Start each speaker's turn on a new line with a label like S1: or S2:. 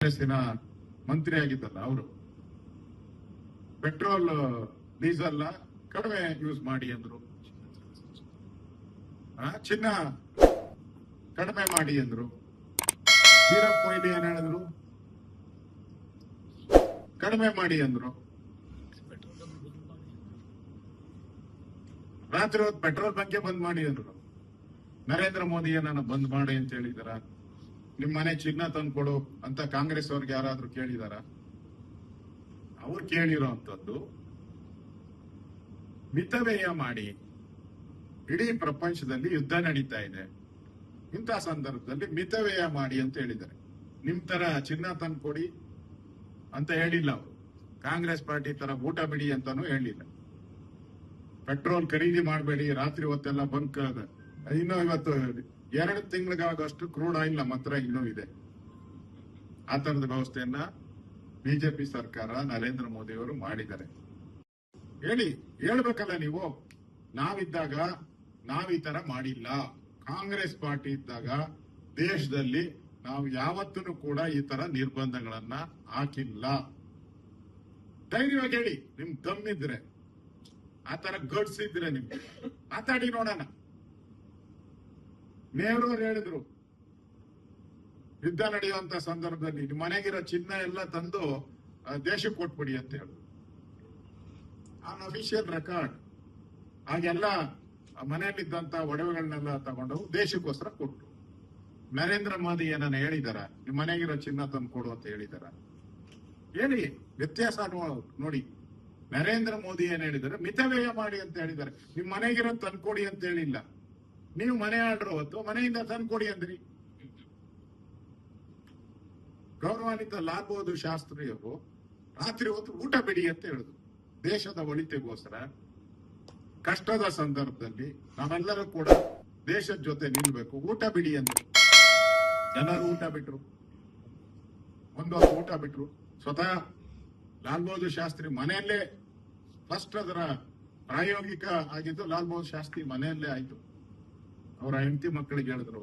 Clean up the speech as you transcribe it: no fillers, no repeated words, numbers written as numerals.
S1: ಕಾಂಗ್ರೆಸ್ಸಿನ ಮಂತ್ರಿ ಆಗಿದ್ದಲ್ಲ ಅವರು petrol diesel ಕಡಿಮೆ ಯೂಸ್ ಮಾಡಿ ಅಂದ್ರು, ಚಿನ್ನ ಕಡಿಮೆ ಮಾಡಿ ಅಂದ್ರು. ವೀರಪ್ಪ ಮೊಯ್ಲಿ ಏನ್ ಹೇಳಿದ್ರು? ಕಡಿಮೆ ಮಾಡಿ ಅಂದ್ರು. ರಾತ್ರಿ ಹೊತ್ತು ಪೆಟ್ರೋಲ್ ಬಂಕೆ ಬಂದ್ ಮಾಡಿ ಅಂದ್ರು. ನರೇಂದ್ರ ಮೋದಿ ಏನನ್ನ ಬಂದ್ ಮಾಡಿ ಅಂತ ಹೇಳಿದಾರ? ನಿಮ್ ಮನೆ ಚಿನ್ನ ತಂದ್ಕೊಡು ಅಂತ ಕಾಂಗ್ರೆಸ್ ಅವ್ರಿಗೆ ಯಾರಾದ್ರೂ ಕೇಳಿದಾರ? ಅವ್ರು ಕೇಳಿರೋ ಅಂತದ್ದು ಮಿತವ್ಯಯ ಮಾಡಿ. ಇಡೀ ಪ್ರಪಂಚದಲ್ಲಿ ಯುದ್ಧ ನಡೀತಾ ಇದೆ, ಇಂಥ ಸಂದರ್ಭದಲ್ಲಿ ಮಿತವ್ಯಯ ಮಾಡಿ ಅಂತ ಹೇಳಿದ್ದಾರೆ. ನಿಮ್ ತರ ಚಿನ್ನ ತಂದ್ಕೊಡಿ ಅಂತ ಹೇಳಿಲ್ಲ ಅವರು. ಕಾಂಗ್ರೆಸ್ ಪಾರ್ಟಿ ತರ ಊಟ ಬಿಡಿ ಅಂತಾನು ಹೇಳಿಲ್ಲ. ಪೆಟ್ರೋಲ್ ಖರೀದಿ ಮಾಡಬೇಡಿ, ರಾತ್ರಿ ಹೊತ್ತೆಲ್ಲ ಬಂಕ್. ಇನ್ನೂ ಇವತ್ತು 2 ತಿಂಗಳಿಗಾಗಷ್ಟು ಕ್ರೂಡ್ ಆಯಿಲ್ ನಮ್ಮ ಹತ್ರ ಇನ್ನೂ ಇದೆ. ಆ ತರದ ವ್ಯವಸ್ಥೆಯನ್ನ ಬಿಜೆಪಿ ಸರ್ಕಾರ, ನರೇಂದ್ರ ಮೋದಿ ಅವರು ಮಾಡಿದ್ದಾರೆ. ಹೇಳ್ಬೇಕಲ್ಲ ನೀವು. ನಾವಿದ್ದಾಗ ನಾವ್ ಈ ತರ ಮಾಡಿಲ್ಲ. ಕಾಂಗ್ರೆಸ್ ಪಾರ್ಟಿ ಇದ್ದಾಗ ದೇಶದಲ್ಲಿ ನಾವು ಯಾವತ್ತೂ ಕೂಡ ಈ ತರ ನಿರ್ಬಂಧಗಳನ್ನ ಹಾಕಿಲ್ಲ. ಧೈರ್ಯವಾಗಿ ಹೇಳಿ, ನಿಮ್ ದಮ್ಮಿದ್ರೆ, ಆ ತರ ಗಟ್ಸ್ ಇದ್ರೆ ನಿಮ್ಗೆ ಮಾತಾಡಿ ನೋಡೋಣ. ನೆಹರು ಅವರು ಹೇಳಿದ್ರು, ಯುದ್ಧ ನಡೆಯುವಂತ ಸಂದರ್ಭದಲ್ಲಿ ನಿಮ್ಮ ಮನೆಗಿರೋ ಚಿನ್ನ ಎಲ್ಲ ತಂದು ದೇಶಕ್ಕೆ ಕೊಟ್ಬಿಡಿ ಅಂತ ಹೇಳಿದ್ರು. On official record. ಹಾಗೆಲ್ಲ ಮನೆಯಲ್ಲಿದ್ದಂತ ಒಡವೆಗಳನ್ನೆಲ್ಲ ತಗೊಂಡು ದೇಶಕ್ಕೋಸ್ಕರ ಕೊಟ್ರು. ನರೇಂದ್ರ ಮೋದಿ ಏನನ್ನ ಹೇಳಿದಾರ? ನಿಮ್ಮ ಮನೆಗಿರೋ ಚಿನ್ನ ತಂದು ಕೊಡು ಅಂತ ಹೇಳಿದಾರ? ಹೇಳಿ, ವ್ಯತ್ಯಾಸ ನೋಡಿ. ನರೇಂದ್ರ ಮೋದಿ ಏನ್ ಹೇಳಿದಾರೆ? ಮಿತವ್ಯಯ ಮಾಡಿ ಅಂತ ಹೇಳಿದ್ದಾರೆ. ನಿಮ್ ಮನೆಗಿರೋ ತಂದ್ಕೊಡಿ ಅಂತ ಹೇಳಿಲ್ಲ. ನೀವು ಮನೆ ಆರ್ಡರ್ ಹೊತ್ತು ಮನೆಯಿಂದ ತಂದ್ಕೊಡಿ ಅಂದ್ರಿ. ಗೌರವಾನ್ವಿತ ಲಾಲ್ ಬಹದ್ದೂರ್ ಶಾಸ್ತ್ರಿಯವರು ರಾತ್ರಿ ಹೊತ್ತು ಊಟ ಬಿಡಿ ಅಂತ ಹೇಳಿದ್ರು. ದೇಶದ ಒಳಿತಿಗೋಸ್ಕರ ಕಷ್ಟದ ಸಂದರ್ಭದಲ್ಲಿ ನಾವೆಲ್ಲರೂ ಕೂಡ ದೇಶದ ಜೊತೆ ನಿಲ್ಬೇಕು, ಊಟ ಬಿಡಿ ಅಂದ್ರು. ಜನರು ಊಟ ಬಿಟ್ರು, ಒಂದು ಊಟ ಬಿಟ್ರು. ಸ್ವತಃ ಲಾಲ್ ಬಹದ್ದೂರ್ ಶಾಸ್ತ್ರಿ ಮನೆಯಲ್ಲೇ ಫಸ್ಟ್ ಅದರ ಪ್ರಾಯೋಗಿಕ ಆಗಿದ್ದು ಲಾಲ್ ಬಹದ್ದೂರ್ ಶಾಸ್ತ್ರಿ ಮನೆಯಲ್ಲೇ ಆಯ್ತು. ಅವರ ಹೆಂಡತಿ ಮಕ್ಕಳಿಗೆ ಹೇಳಿದ್ರು,